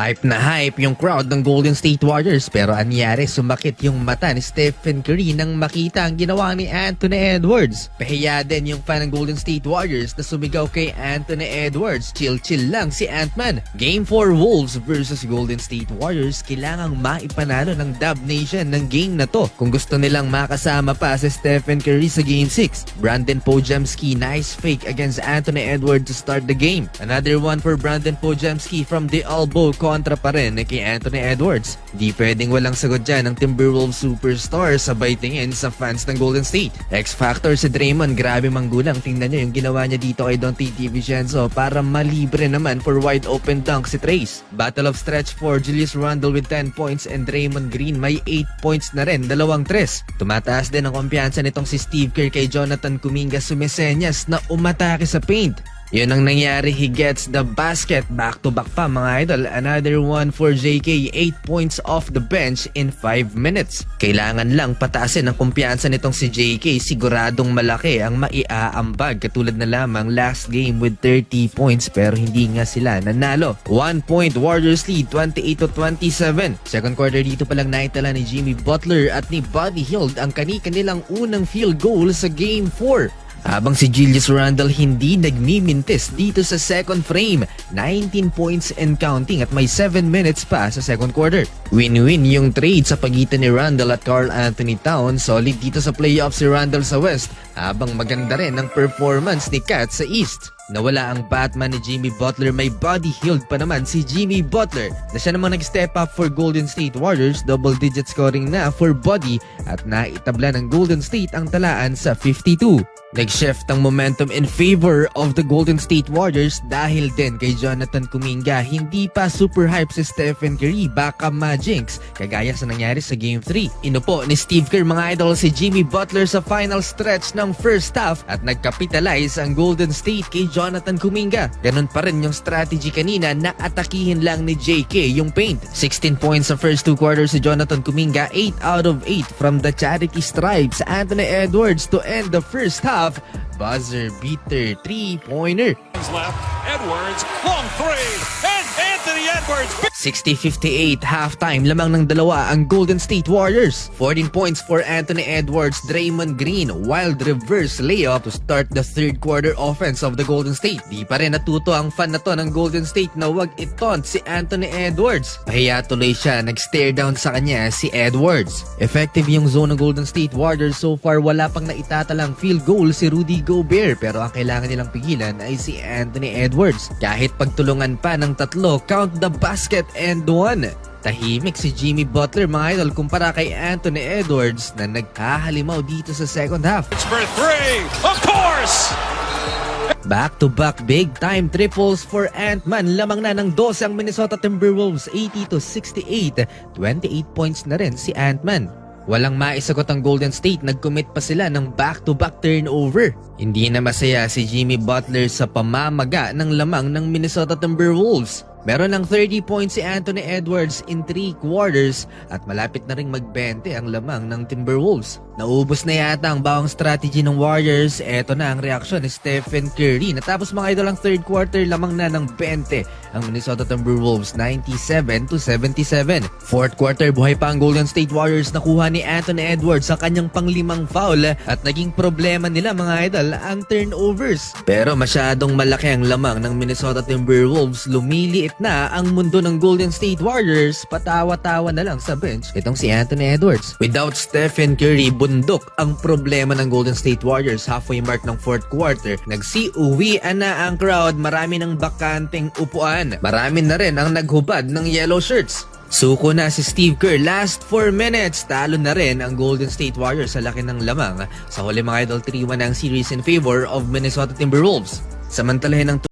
Hype na hype yung crowd ng Golden State Warriors pero anyari sumakit yung mata ni Stephen Curry nang makita ang ginawa ni Anthony Edwards. Pahiya din yung fan ng Golden State Warriors na sumigaw kay Anthony Edwards. Chill lang si Ant-Man. Game 4 Wolves versus Golden State Warriors, kailangang maipanalo ng Dub Nation ng game na to kung gusto nilang makasama pa si Stephen Curry sa Game 6. Brandon Podziemski, nice fake against Anthony Edwards to start the game. Another one for Brandon Podziemski from the elbow, kontra pa rin kay Anthony Edwards. Di pwedeng walang sagot dyan ng Timberwolves superstar, sabay tingin sa fans ng Golden State. X-Factor si Draymond, grabe manggulang. Tingnan nyo yung ginawa niya dito kay Donte DiVincenzo para malibre naman for wide open dunk si Trace. Battle of stretch for Julius Randle with 10 points and Draymond Green may 8 points na rin, 2 tres. Tumataas din ang kumpiyansa nitong si Steve Kerr kay Jonathan Kuminga sumisenyas na umatake sa paint. Yun ang nangyari, he gets the basket. Back-to-back pa mga idol. Another one for JK, 8 points off the bench in 5 minutes. Kailangan lang pataasin ang kumpiyansa nitong si JK. Siguradong malaki ang maiaambag. Katulad na lamang last game with 30 points pero hindi nga sila nanalo. 1 point Warriors lead, 28-27. Second quarter dito palang naitala ni Jimmy Butler at ni Buddy Hield ang kanilang unang field goal sa Game 4. Habang si Julius Randle hindi nagmimintis dito sa second frame. 19 points and counting at may 7 minutes pa sa second quarter. Win-win yung trade sa pagitan ni Randle at Karl Anthony Towns. Solid dito sa playoffs si Randle sa West, habang maganda rin ang performance ni Cat sa East. Nawala ang Batman ni Jimmy Butler, may Buddy Hield pa naman si Jimmy Butler na siya namang nag-step up for Golden State Warriors. Double-digit scoring na for Buddy at naitabla ng Golden State ang talaan sa 52. Nag-shift ang momentum in favor of the Golden State Warriors dahil din kay Jonathan Kuminga. Hindi pa super hype si Stephen Curry, baka ma-jinx kagaya sa nangyari sa Game 3. Inupo ni Steve Kerr mga idol si Jimmy Butler sa final stretch ng first half at nagkapitalize ang Golden State kay Jonathan Kuminga. Ganun pa rin yung strategy kanina na atakihin lang ni JK yung paint. 16 points sa first 2 quarters si Jonathan Kuminga, 8 out of 8 from the charity stripes. Anthony Edwards to end the first half. Buzzer beater 3-pointer. Left, Edwards, long three, and Anthony Edwards. 60-58 halftime, lamang ng dalawa ang Golden State Warriors. 14 points for Anthony Edwards, Draymond Green, wild reverse layup to start the third quarter offense of the Golden State. Di pa rin natuto ang fan na to ng Golden State na wag itaunt si Anthony Edwards. Pahiya tuloy siya, nag-stare down sa kanya si Edwards. Effective yung zone ng Golden State Warriors so far, wala pang naitatalang field goal si Rudy Gobert pero ang kailangan nilang pigilan ay si Anthony Edwards. Kahit pagtulungan pa ng tatlo, count the basket and one. Tahimik si Jimmy Butler mga idol kumpara kay Anthony Edwards na nagkahalimaw dito sa second half. It's for three, of course! Back-to-back big-time triples for Ant-Man. Lamang na ng 12 ang Minnesota Timberwolves, 80-68. 28 points na rin si Ant-Man. Walang maisagot ang Golden State, nag-commit pa sila ng back-to-back turnover. Hindi na masaya si Jimmy Butler sa pamamaga ng lamang ng Minnesota Timberwolves. Meron ng 30 points si Anthony Edwards in 3 quarters at malapit na ring mag-20 ang lamang ng Timberwolves. Naubos na yata ang bawang strategy ng Warriors. Eto na ang reaksyon ni Stephen Curry. Natapos mga idol ang third quarter, lamang na ng 20 ang Minnesota Timberwolves, 97-77. Fourth quarter, buhay pa ang Golden State Warriors. Nakuha ni Anthony Edwards sa kanyang pang-5 foul at naging problema nila mga idol ang turnovers. Pero masyadong malaki ang lamang ng Minnesota Timberwolves. Lumiliit na ang mundo ng Golden State Warriors. Patawa-tawa na lang sa bench itong si Anthony Edwards. Without Stephen Curry, bundok ang problema ng Golden State Warriors. Halfway mark ng fourth quarter, nagsiuwian na ang crowd. Marami ng bakanteng upuan. Marami na rin ang naghubad ng yellow shirts. Suko na si Steve Kerr. Last 4 minutes, talo na rin ang Golden State Warriors sa laki ng lamang. Sa huli mga idol, 3-1 ang series in favor of Minnesota Timberwolves. Samantalahin ang